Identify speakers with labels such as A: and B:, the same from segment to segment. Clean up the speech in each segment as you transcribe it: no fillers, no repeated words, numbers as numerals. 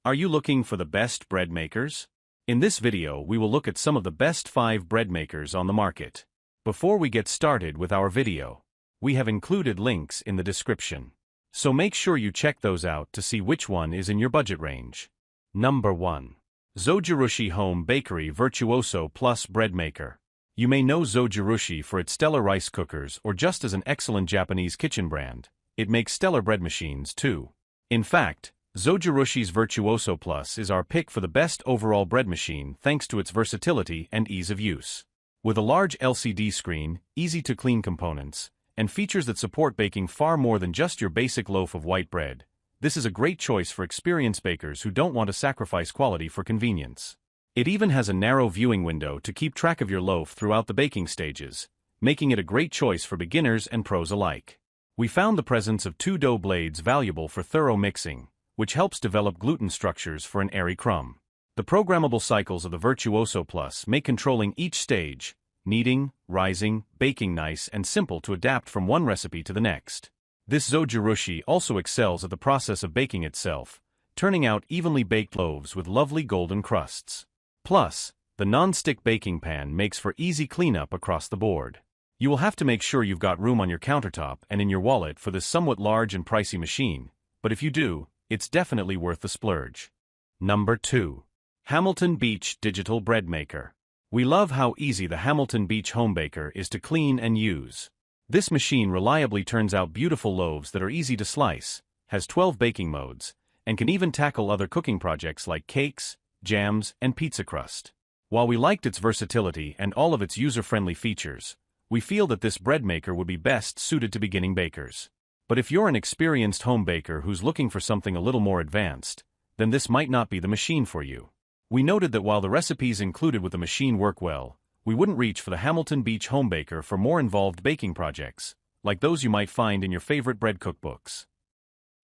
A: Are you looking for the best bread makers? In this video, we will look at some of the best 5 bread makers on the market. Before we get started with our video, we have included links in the description. So make sure you check those out to see which one is in your budget range. Number 1. Zojirushi Home Bakery Virtuoso Plus Bread Maker. You may know Zojirushi for its stellar rice cookers or just as an excellent Japanese kitchen brand. It makes stellar bread machines too. In fact, Zojirushi's Virtuoso Plus is our pick for the best overall bread machine thanks to its versatility and ease of use. With a large LCD screen, easy-to-clean components, and features that support baking far more than just your basic loaf of white bread, this is a great choice for experienced bakers who don't want to sacrifice quality for convenience. It even has a narrow viewing window to keep track of your loaf throughout the baking stages, making it a great choice for beginners and pros alike. We found the presence of 2 dough blades valuable for thorough mixing, which helps develop gluten structures for an airy crumb. The programmable cycles of the Virtuoso Plus make controlling each stage, kneading, rising, baking nice and simple to adapt from one recipe to the next. This Zojirushi also excels at the process of baking itself, turning out evenly baked loaves with lovely golden crusts. Plus, the non-stick baking pan makes for easy cleanup across the board. You will have to make sure you've got room on your countertop and in your wallet for this somewhat large and pricey machine, but if you do, it's definitely worth the splurge. Number 2. Hamilton Beach Digital Bread Maker. We love how easy the Hamilton Beach Home Baker is to clean and use. This machine reliably turns out beautiful loaves that are easy to slice, has 12 baking modes, and can even tackle other cooking projects like cakes, jams, and pizza crust. While we liked its versatility and all of its user-friendly features, we feel that this bread maker would be best suited to beginning bakers. But if you're an experienced home baker who's looking for something a little more advanced, then this might not be the machine for you. We noted that while the recipes included with the machine work well, we wouldn't reach for the Hamilton Beach Home Baker for more involved baking projects, like those you might find in your favorite bread cookbooks.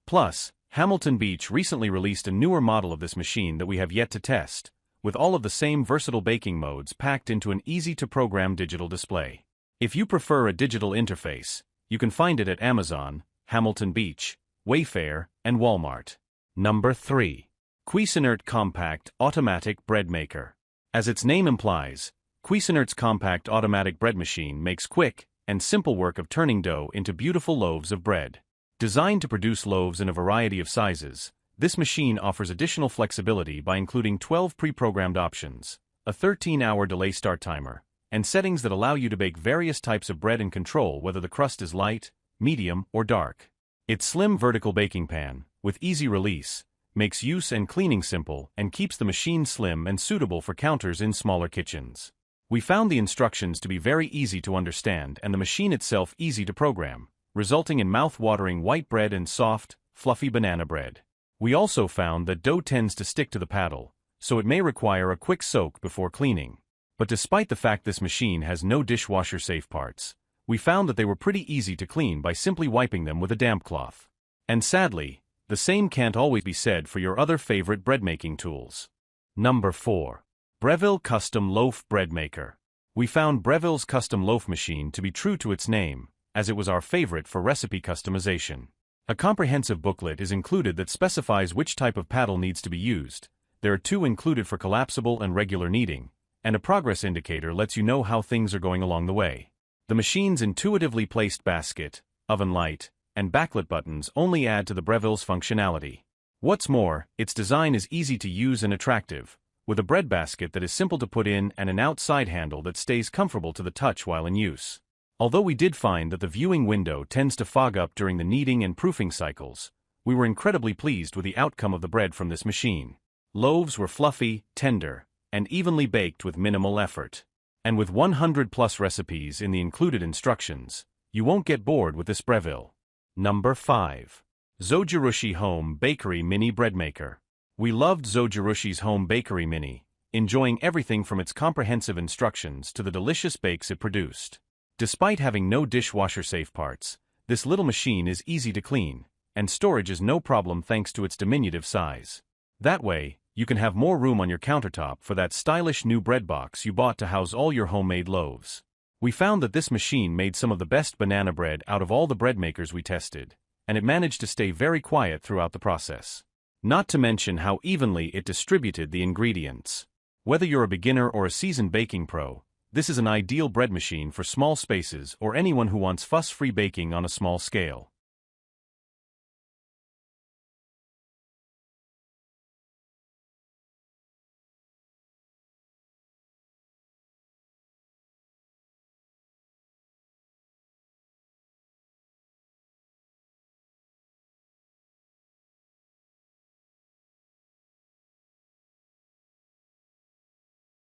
A: Plus, Hamilton Beach recently released a newer model of this machine that we have yet to test, with all of the same versatile baking modes packed into an easy-to-program digital display. If you prefer a digital interface, you can find it at Amazon, Hamilton Beach, Wayfair, and Walmart. Number 3. Cuisinart Compact Automatic Bread Maker. As its name implies, Cuisinart's compact automatic bread machine makes quick and simple work of turning dough into beautiful loaves of bread. Designed to produce loaves in a variety of sizes, this machine offers additional flexibility by including 12 pre-programmed options, a 13-hour delay start timer, and settings that allow you to bake various types of bread and control whether the crust is light, medium, or dark. Its slim vertical baking pan, with easy release, makes use and cleaning simple and keeps the machine slim and suitable for counters in smaller kitchens. We found the instructions to be very easy to understand and the machine itself easy to program, resulting in mouth-watering white bread and soft, fluffy banana bread. We also found that dough tends to stick to the paddle, so it may require a quick soak before cleaning. But despite the fact this machine has no dishwasher-safe parts, we found that they were pretty easy to clean by simply wiping them with a damp cloth. And sadly, the same can't always be said for your other favorite bread-making tools. Number 4. Breville Custom Loaf Bread Maker. We found Breville's custom loaf machine to be true to its name, as it was our favorite for recipe customization. A comprehensive booklet is included that specifies which type of paddle needs to be used. There are 2 included for collapsible and regular kneading, and a progress indicator lets you know how things are going along the way. The machine's intuitively placed basket, oven light, and backlit buttons only add to the Breville's functionality. What's more, its design is easy to use and attractive, with a bread basket that is simple to put in and an outside handle that stays comfortable to the touch while in use. Although we did find that the viewing window tends to fog up during the kneading and proofing cycles, we were incredibly pleased with the outcome of the bread from this machine. Loaves were fluffy, tender, and evenly baked with minimal effort. And with 100+ recipes in the included instructions, you won't get bored with this Breville. Number 5. Zojirushi Home Bakery Mini Bread Maker. We loved Zojirushi's Home Bakery Mini, enjoying everything from its comprehensive instructions to the delicious bakes it produced. Despite having no dishwasher-safe parts, this little machine is easy to clean, and storage is no problem thanks to its diminutive size. That way, you can have more room on your countertop for that stylish new bread box you bought to house all your homemade loaves. We found that this machine made some of the best banana bread out of all the bread makers we tested, and it managed to stay very quiet throughout the process. Not to mention how evenly it distributed the ingredients. Whether you're a beginner or a seasoned baking pro, this is an ideal bread machine for small spaces or anyone who wants fuss-free baking on a small scale.